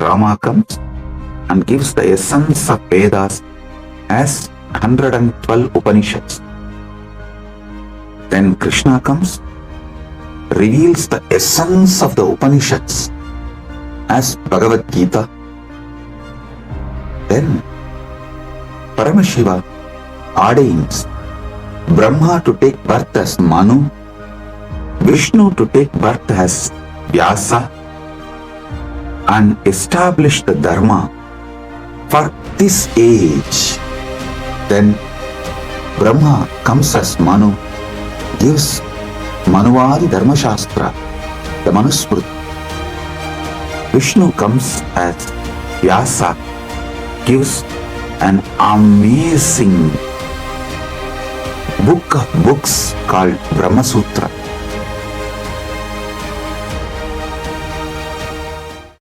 Rama comes and gives the essence of Vedas as 112 Upanishads. Then Krishna comes, reveals the essence of the Upanishads as Bhagavad Gita. Then Paramashiva ordains Brahma to take birth as Manu, Vishnu to take birth as Vyasa, and establish the Dharma for this age. Then Brahma comes as Manu, gives Manuvadi Dharma Shastra, the Manusmriti. Vishnu comes as Vyasa, gives an amazing book of books called Brahma Sutra.